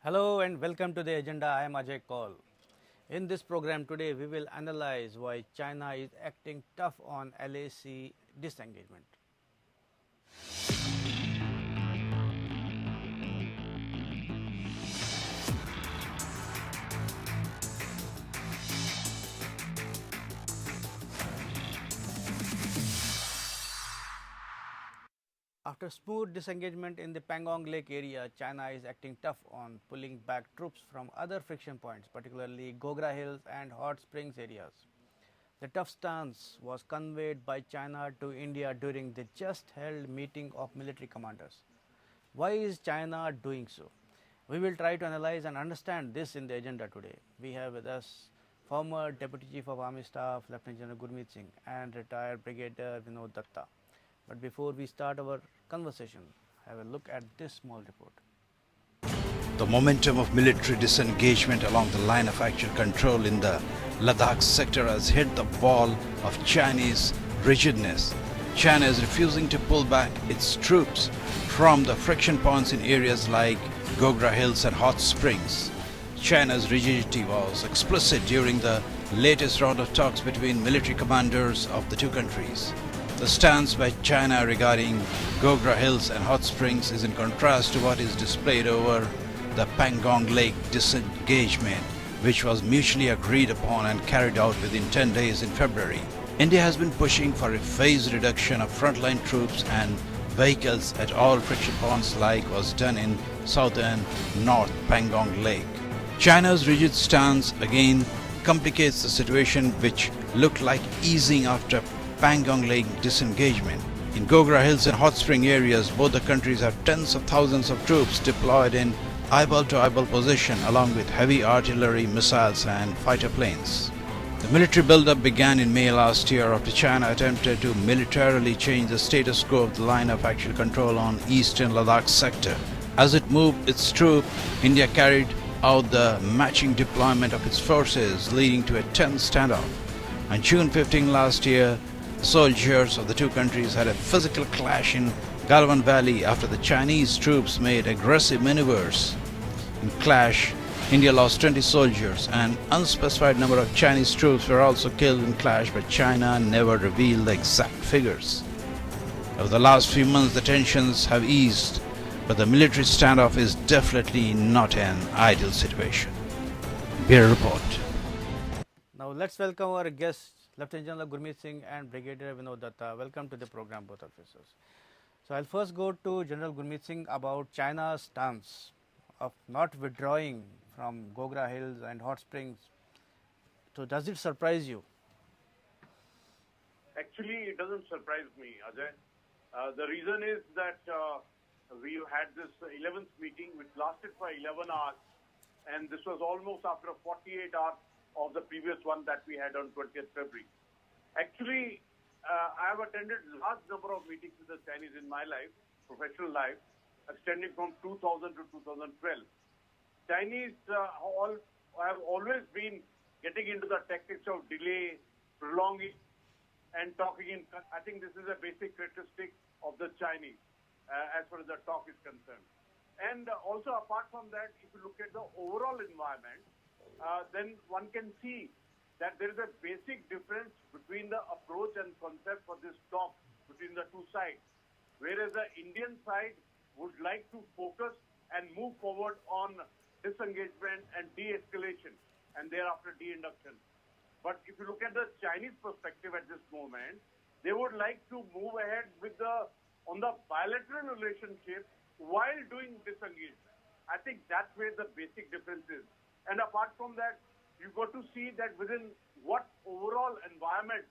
Hello and welcome to the agenda. I am Ajay Kaul. In this program today, we will analyze why China is acting tough on LAC disengagement. After smooth disengagement in the Pangong Lake area, China is acting tough on pulling back troops from other friction points, particularly Gogra Hills and Hot Springs areas. The tough stance was conveyed by China to India during the just held meeting of military commanders. Why is China doing so? We will try to analyze and understand this in the agenda today. We have with us former Deputy Chief of Army Staff Lieutenant General Gurmeet Singh and retired Brigadier Vinod Datta. But before we start our conversation, have a look at this small report. The momentum of military disengagement along the line of actual control in the Ladakh sector has hit the wall of Chinese rigidness. China is refusing to pull back its troops from the friction points in areas like Gogra Hills and Hot Springs. China's rigidity was explicit during the latest round of talks between military commanders of the two countries. The stance by China regarding Gogra Hills and Hot Springs is in contrast to what is displayed over the Pangong Lake disengagement, which was mutually agreed upon and carried out within 10 days in February. India has been pushing for a phased reduction of frontline troops and vehicles at all friction points like was done in southern North Pangong Lake. China's rigid stance again complicates the situation, which looked like easing after Pangong Lake disengagement. In Gogra Hills and Hot Spring areas, both the countries have tens of thousands of troops deployed in eyeball-to-eyeball position along with heavy artillery, missiles and fighter planes. The military buildup began in May last year after China attempted to militarily change the status quo of the line of actual control on eastern Ladakh sector. As it moved its troops, India carried out the matching deployment of its forces, leading to a tense standoff. On June 15 last year, soldiers of the two countries had a physical clash in Galwan Valley after the Chinese troops made aggressive maneuvers. In clash, India lost 20 soldiers. An unspecified number of Chinese troops were also killed in clash, but China never revealed the exact figures. Over the last few months, the tensions have eased, but the military standoff is definitely not an ideal situation. Bureau Report. Now let's welcome our guests, Lieutenant General Gurmeet Singh and Brigadier Vinod Datta. Welcome to the program, both officers. So I'll first go to General Gurmeet Singh about China's stance of not withdrawing from Gogra Hills and Hot Springs. So does it surprise you? Actually, it doesn't surprise me, Ajay. The reason is that we had this 11th meeting which lasted for 11 hours, and this was almost after 48 hours of the previous one that we had on 20th February. Actually, I have attended large number of meetings with the Chinese in my life, professional life, extending from 2000 to 2012. Chinese have always been getting into the tactics of delay, prolonging, and talking in. I think this is a basic characteristic of the Chinese as far as the talk is concerned. And also, apart from that, if you look at the overall environment, then one can see that there is a basic difference between the approach and concept for this talk between the two sides. Whereas the Indian side would like to focus and move forward on disengagement and de-escalation and thereafter de-induction. But if you look at the Chinese perspective at this moment, they would like to move ahead with on the bilateral relationship while doing disengagement. I think that's where the basic difference is. And apart from that, you've got to see that within what overall environment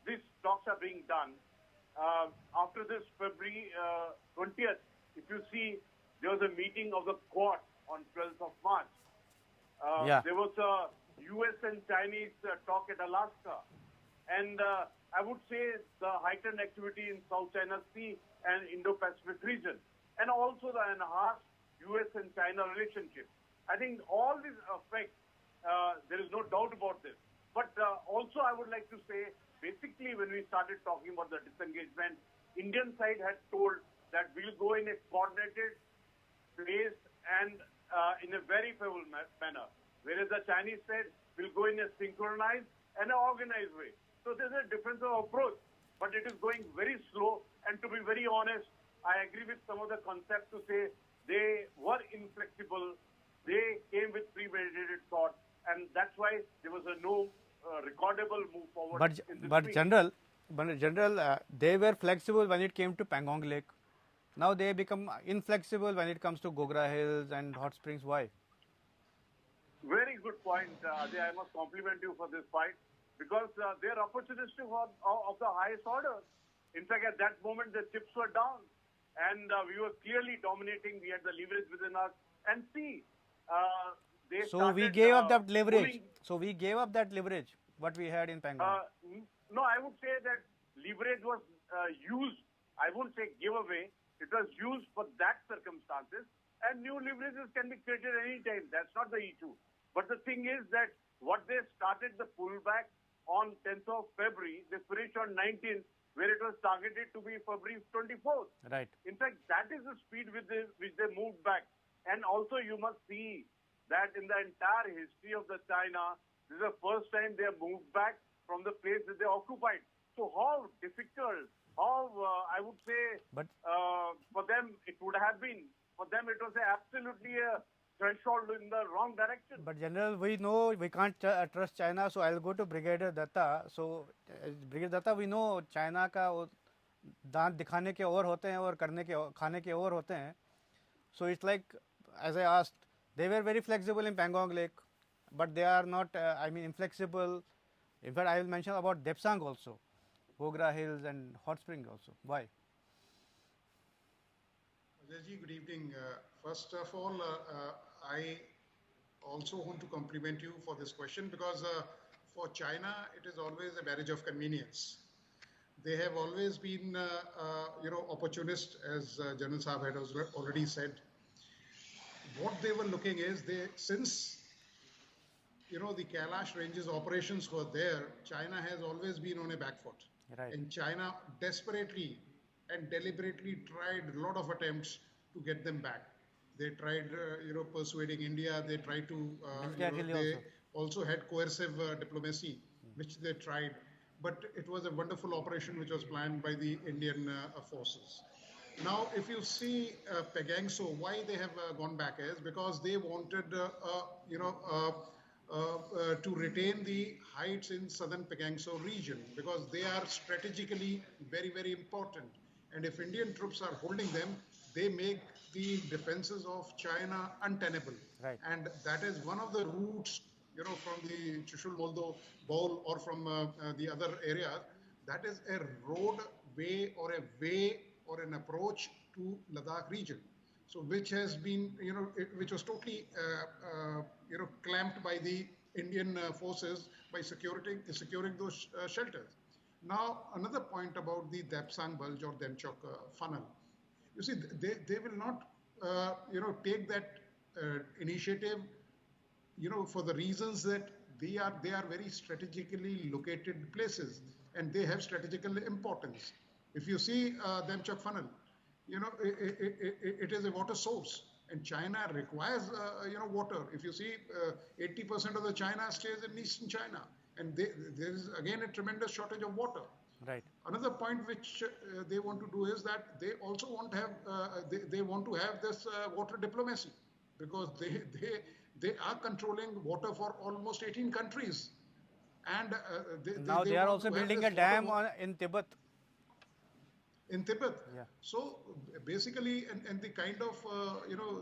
these talks are being done. After this February 20th, if you see, there was a meeting of the Quad on 12th of March. There was a US and Chinese talk at Alaska. And I would say the heightened activity in South China Sea and Indo-Pacific region. And also the enhanced US and China relationship. I think all these affect, there is no doubt about this. But also I would like to say, basically when we started talking about the disengagement, Indian side had told that we'll go in a coordinated, phased and in a very favorable manner. Whereas the Chinese said, we'll go in a synchronized and an organized way. So there's a difference of approach, but it is going very slow. And to be very honest, I agree with some of the concepts to say they were inflexible, they came with premeditated thought, and that's why there was no recordable move forward. But General, they were flexible when it came to Pangong Lake. Now they become inflexible when it comes to Gogra Hills and Hot Springs. Why? Very good point, Ajay. I must compliment you for this fight because they are opportunistic of the highest order. In fact, at that moment, the chips were down and we were clearly dominating. We had the leverage within us. And see, they So we gave up that leverage. So we gave up that leverage, what we had in Pangong. No, I would say that leverage was used. I wouldn't say give away. It was used for that circumstances. And new leverages can be created any time. That's not the issue. But the thing is that what they started the pullback on 10th of February, they finished on 19th, where it was targeted to be February 24th. Right. In fact, that is the speed with which they moved back. And also you must see that in the entire history of the China, this is the first time they have moved back from the place that they occupied. So how difficult, how I would say, for them it would have been. For them it was absolutely a threshold in the wrong direction. But General, we know we can't trust China, so I'll go to Brigadier Datta. So Brigadier Datta, we know China का दांत दिखाने के और होते हैं और करने के खाने के और होते हैं. So it's like, as I asked, they were very flexible in Pangong Lake, but they are not, inflexible. In fact, I will mention about Depsang also, Gogra Hills and Hot Spring also. Why? Ajay, good evening. First of all, I also want to compliment you for this question because for China, it is always a marriage of convenience. They have always been, opportunist, as General Saab had already said. What they were looking is, since the Kailash Ranges operations were there, China has always been on a back foot. Right. And China desperately and deliberately tried a lot of attempts to get them back. They tried, persuading India. They tried to, they also had coercive diplomacy, which they tried. But it was a wonderful operation which was planned by the Indian forces. Now, if you see Pagangso, why they have gone back is because they wanted, to retain the heights in southern Pagangso region because they are strategically very, very important. And if Indian troops are holding them, they make the defenses of China untenable. Right. And that is one of the routes, from the Chushul-Moldo Bowl or from the other areas. That is a roadway or a way or an approach to Ladakh region. So which has been, which was totally, clamped by the Indian forces by securing those shelters. Now, another point about the Depsang Bulge or Demchok funnel. You see, they will not, take that initiative, for the reasons that they are very strategically located places and they have strategical importance. If you see Demchok funnel, it is a water source and China requires, water. If you see, 80% of the China stays in eastern China and there is again a tremendous shortage of water. Right. Another point which they want to do is that they also want to have they want to have this water diplomacy because they are controlling water for almost 18 countries, and now they are also building a dam in Tibet. In Tibet. Yeah. So basically, and the kind of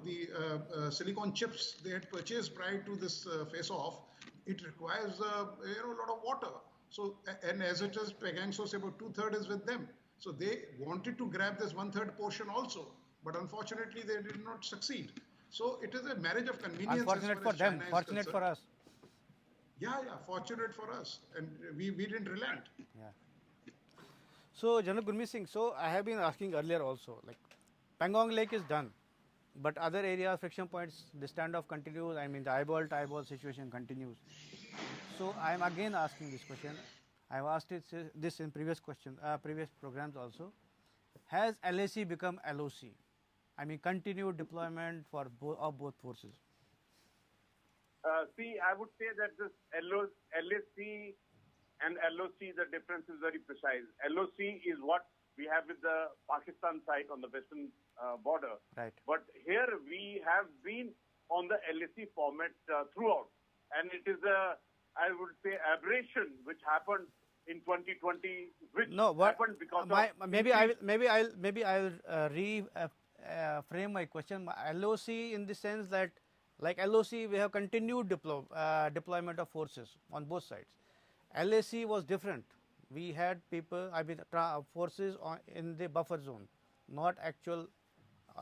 the silicon chips they had purchased prior to this face-off, it requires a lot of water. So, and as it is, Pagangso, about 2/3 is with them. So they wanted to grab this 1/3 portion also, but unfortunately they did not succeed. So it is a marriage of convenience. Unfortunate for them, fortunate for us. Yeah, fortunate for us, and we didn't relent. Yeah. So, General Gurmeet Singh, so I have been asking earlier also, like Pangong Lake is done, but other areas, friction points, the standoff continues. The eyeball situation continues. So I am again asking this question. I have asked this in previous programs also. Has LAC become LOC? I mean, continued deployment for of both forces. See, I would say that this LAC and LOC, the difference is very precise. LOC is what we have with the Pakistan side on the western border. Right. But here we have been on the LAC format throughout. And it is a, I would say, aberration which happened in 2020, which happened because of... Maybe I'll frame my question. LOC in the sense that, like LOC, we have continued deployment of forces on both sides. LAC was different. We had people, I mean, forces in the buffer zone, not actual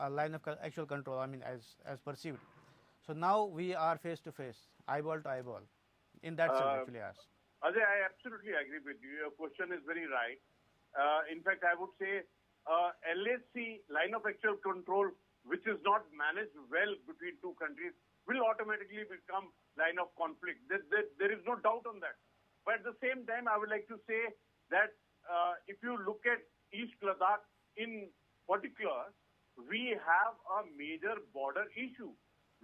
line of actual control. I mean, as perceived. So now we are face to face, eyeball to eyeball. In that sense, actually, yes. Ajay, I absolutely agree with you. Your question is very right. In fact, I would say LAC, line of actual control, which is not managed well between two countries, will automatically become line of conflict. There is no doubt on that. But at the same time, I would like to say that if you look at East Ladakh in particular, we have a major border issue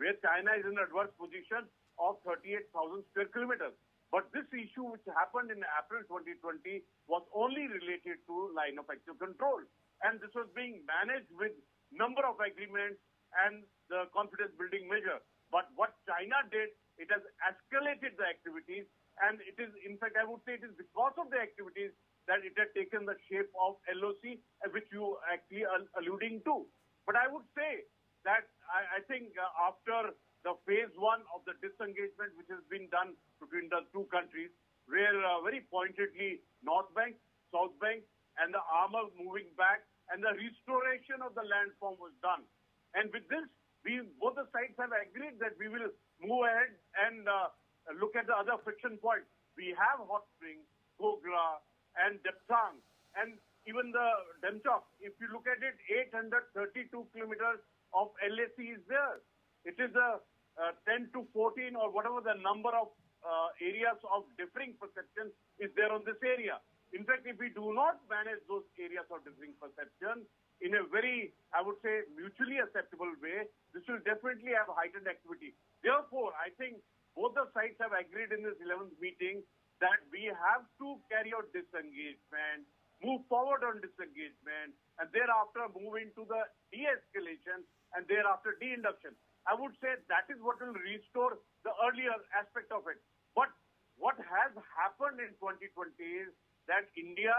where China is in an adverse position of 38,000 square kilometers. But this issue which happened in April 2020 was only related to line of actual control. And this was being managed with number of agreements and the confidence building measure. But what China did, it has escalated the activities. And it is, in fact, I would say it is because of the activities that it had taken the shape of LOC, which you actually are alluding to. But I would say that I think after the phase one of the disengagement which has been done between the two countries, where very pointedly North Bank, South Bank, and the armor moving back, and the restoration of the landform was done. And with this, both the sides have agreed that we will move ahead and look at the other friction points. We have Hot Springs, Gogra, and Depthang, and even the Demchok. If you look at it, 832 kilometers of LAC is there. It is a 10 to 14 or whatever the number of areas of differing perception is there on this area. In fact, if we do not manage those areas of differing perception in a very, I would say, mutually acceptable way, this will definitely have heightened activity. Therefore, I think both the sides have agreed in this 11th meeting that we have to carry out disengagement, move forward on disengagement, and thereafter move into the de-escalation and thereafter de-induction. I would say that is what will restore the earlier aspect of it. But what has happened in 2020 is that India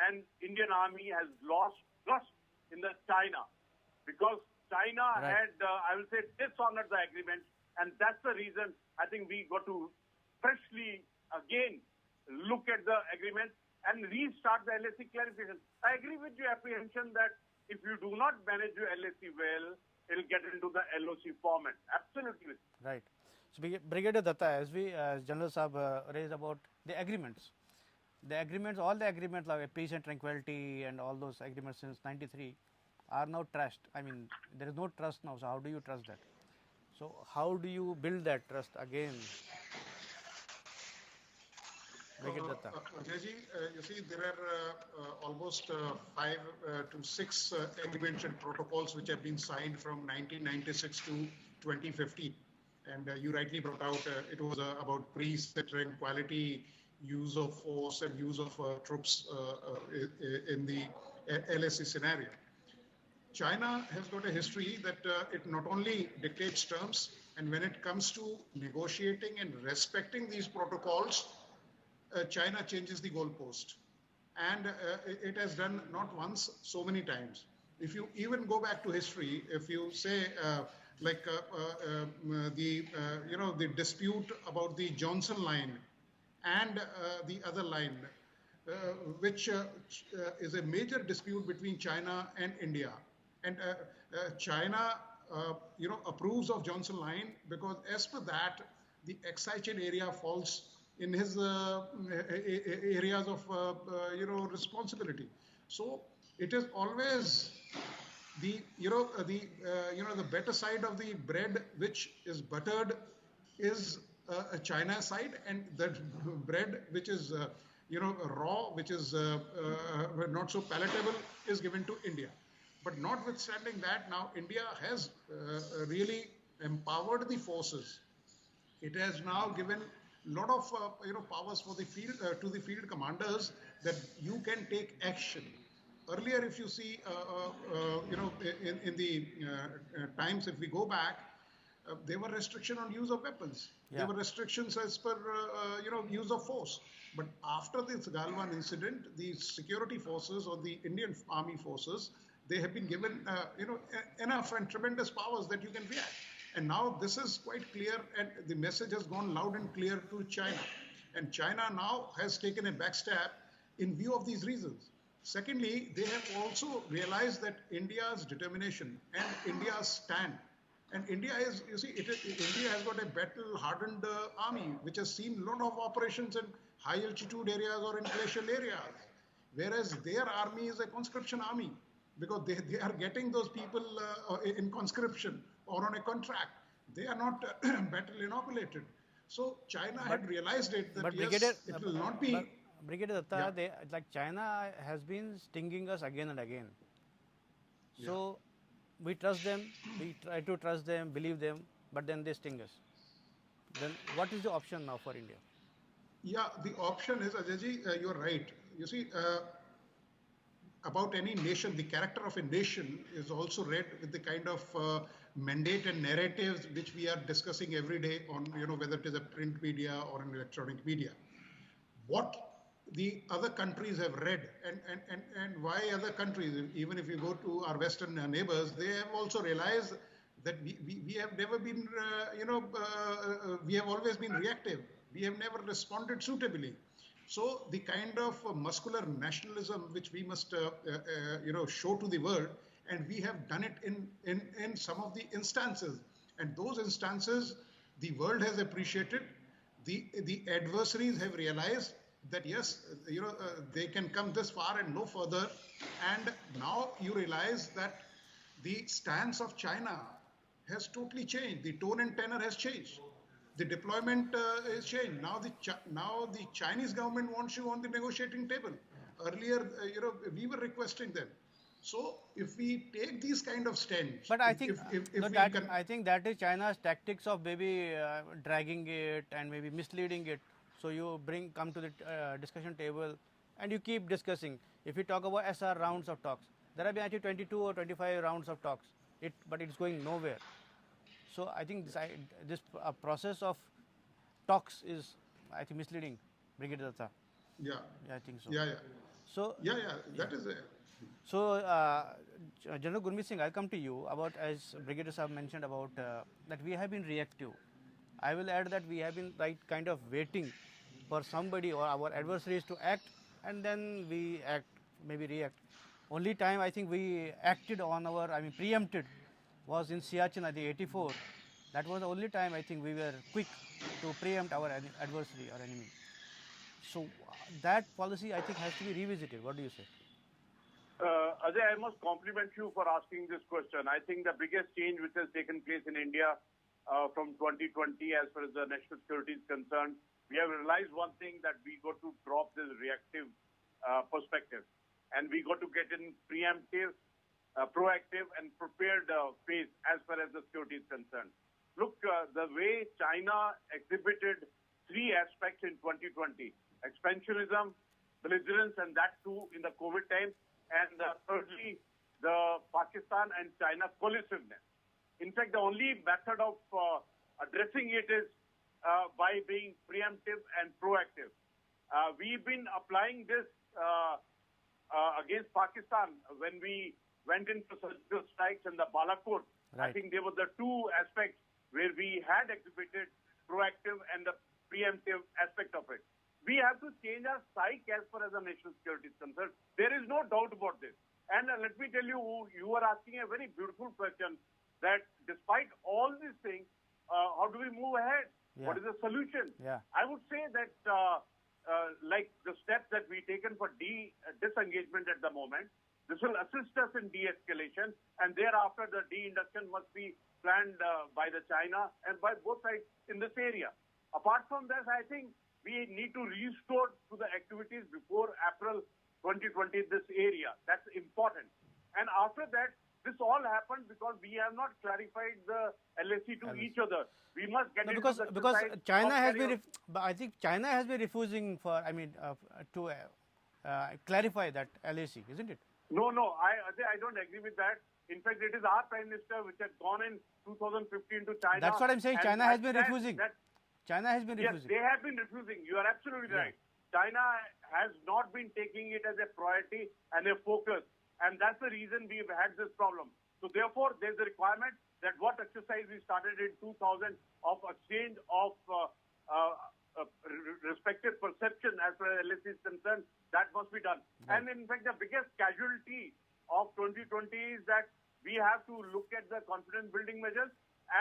and Indian Army has lost trust in the China because China had, I will say, dishonored the agreement, and that's the reason I think we got to freshly again look at the agreement and restart the LAC clarification. I agree with your apprehension that if you do not manage your LAC well, it'll get into the LOC format. Absolutely. Right. So, Brigadier Datta, as General Saab raised about the agreements, all the agreements like peace and tranquility and all those agreements since '93 are now trashed. I mean, there is no trust now. So, how do you trust that? So, how do you build that trust again? Ajay ji, you see, there are almost 5 to 6 agreements and protocols which have been signed from 1996 to 2015. And you rightly brought out, it was about peace, tranquility, use of force and use of troops in the LAC scenario. China has got a history that it not only dictates terms, and when it comes to negotiating and respecting these protocols, China changes the goalpost. And it has done not once, so many times. If you even go back to history, if you say the dispute about the Johnson line and the other line, which is a major dispute between China and India. And China, approves of Johnson line because as per that, the Excited area falls in his areas of, responsibility. So it is always the better side of the bread, which is buttered, is China side, and the bread which is raw, which is not so palatable, is given to India. But notwithstanding that, now India has really empowered the forces. It has now given a lot of powers for the field to the field commanders that you can take action. Earlier, if you see, in the times, if we go back, there were restrictions on use of weapons. There were restrictions as per use of force. But after this Galwan incident, the security forces or the Indian Army forces, they have been given enough and tremendous powers that you can react. And now this is quite clear, and the message has gone loud and clear to China. And China now has taken a backstep in view of these reasons. Secondly, they have also realized that India's determination and India's stand, and India is, you see, India has got a battle-hardened army, which has seen a lot of operations in high-altitude areas or in glacial areas, whereas their army is a conscription army, because they are getting those people in conscription or on a contract. They are not battle inoculated. So China had realized it, that yes, it will not be... Brigadier Datta, like China has been stinging us again and again. So we trust them, we try to trust them, believe them, but then they sting us. Then what is the option now for India? Yeah, the option is, Ajayji, you're right. You see, about any nation, the character of a nation is also read with the kind of mandate and narratives which we are discussing every day on, whether it is a print media or an electronic media. What the other countries have read, and why other countries, even if you go to our Western neighbors, they have also realized that we have never been, we have always been reactive. We have never responded suitably. So the kind of muscular nationalism which we must, show to the world, and we have done it in some of the instances. And those instances, the world has appreciated. The adversaries have realized that yes, they can come this far and no further. And now you realize that the stance of China has totally changed. The tone and tenor has changed. The deployment is changed. Now the Chinese government wants you on the negotiating table. Earlier, we were requesting them. So if we take these kind of stands, but I think I think that is China's tactics of maybe dragging it and maybe misleading it. So you come to the discussion table and you keep discussing. If you talk about SR rounds of talks, there have been actually 22 or 25 rounds of talks, but it's going nowhere. So I think this process of talks is, I think, misleading, Brigadier Datta. Yeah, I think so. Yeah. So that is it. So General Gurmeet Singh, I'll come to you about, as Brigadier Sahab mentioned about that we have been reactive. I will add that we have been kind of waiting for somebody or our adversaries to act, and then we act, maybe react. Only time I think we acted on preempted was in Siachen, I think 84. That was the only time I think we were quick to preempt our adversary or enemy. So that policy I think has to be revisited. What do you say? Ajay, I must compliment you for asking this question. I think the biggest change which has taken place in India from 2020 as far as the national security is concerned, we have realized one thing, that we got to drop this reactive perspective, and we got to get in preemptive, proactive and prepared phase as far as the security is concerned. Look, the way China exhibited three aspects in 2020, expansionism, belligerence, and that too in the COVID time, and thirdly, the Pakistan and China cohesiveness. In fact, the only method of addressing it is by being preemptive and proactive. We've been applying this against Pakistan when we went into surgical strikes in the Balakot. Right. I think they were the two aspects where we had exhibited proactive and the preemptive aspect of it. We have to change our psyche as far as the national security is concerned. There is no doubt about this. And let me tell you, you are asking a very beautiful question, that despite all these things, how do we move ahead? Yeah. What is the solution? Yeah. I would say that like the steps that we've taken for disengagement at the moment, this will assist us in de-escalation, and thereafter the de-induction must be planned by the China and by both sides in this area. Apart from this, I think we need to restore to the activities before April 2020 this area. That's important. And after that, this all happened because we have not clarified the LAC to each other. We must get No, into because the because exercise China of has carrying been, out- but I think China has been refusing for, I mean, to clarify that LAC, isn't it? No, I don't agree with that. In fact, it is our Prime Minister which had gone in 2015 to China. That's what I'm saying. and China has been that- refusing. that- China has been Yes, refusing. they have been refusing. You are absolutely right. China has not been taking it as a priority and a focus. And that's the reason we've had this problem. So therefore, there's a requirement that what exercise we started in 2000 of exchange of respective perception as far as LSC is concerned, that must be done. Right. And in fact, the biggest casualty of 2020 is that we have to look at the confidence building measures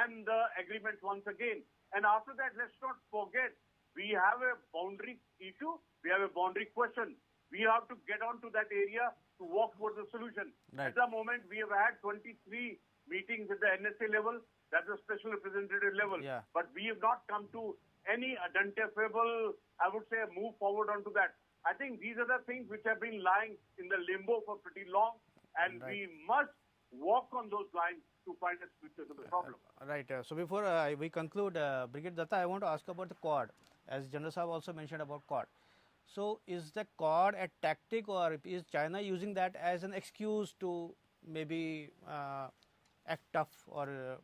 and the agreements once again. And after that, let's not forget, we have a boundary issue, we have a boundary question. We have to get on to that area to walk towards the solution. Right. At the moment, we have had 23 meetings at the NSA level, that's the special representative level. Yeah. But we have not come to any identifiable, I would say, move forward onto that. I think these are the things which have been lying in the limbo for pretty long, and Right. we must walk on those lines to find a solution to the problem. Right. So before we conclude, Brigadier Datta, I want to ask about the Quad, as General Saab also mentioned about Quad. So is the Quad a tactic, or is China using that as an excuse to maybe act tough or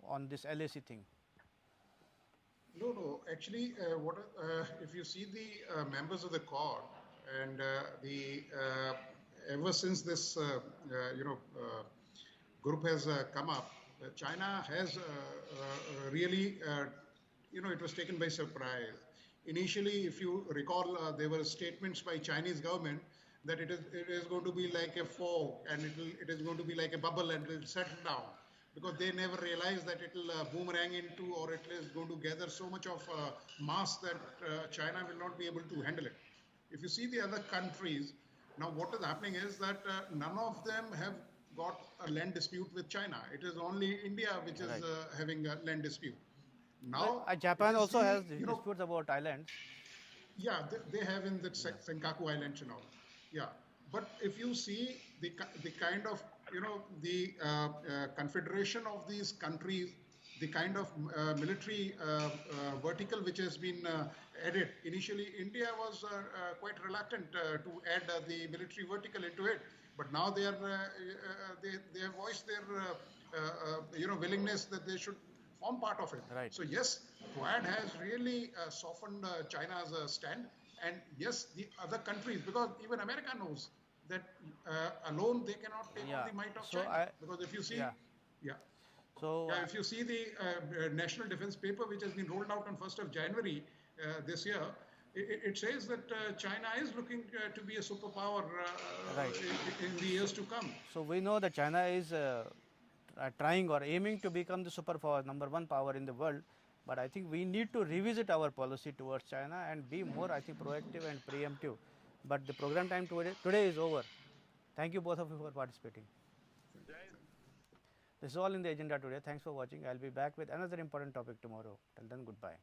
on this LAC thing? No. Actually, if you see the members of the Quad and ever since this group has come up, China has really it was taken by surprise. Initially, if you recall, there were statements by Chinese government that it is going to be like a fog and it is going to be like a bubble and it will settle down, because they never realized that it will boomerang into, or it is going to gather so much of mass that China will not be able to handle it. If you see the other countries, now what is happening is that none of them have got a land dispute with China. It is only India which is having a land dispute. Now, Japan if you also see, has disputes about islands. Yeah, they have in the Senkaku Islands and all. Yeah, but if you see the kind of the confederation of these countries, the kind of military vertical which has been added. Initially, India was quite reluctant to add the military vertical into it, but now they have voiced their willingness that they should form part of it. Right. So yes, Quad has really softened China's stand, and yes, the other countries, because even America knows that alone they cannot take on the might of China. Because if you see, if you see the National Defense Paper which has been rolled out on 1st of January this year, it says that China is looking to be a superpower in the years to come. So we know that China is trying or aiming to become the superpower, number one power in the world. But I think we need to revisit our policy towards China and be more, I think, proactive and preemptive. But the program time today is over. Thank you both of you for participating. This is all in the agenda today. Thanks for watching. I'll be back with another important topic tomorrow. Till then, goodbye.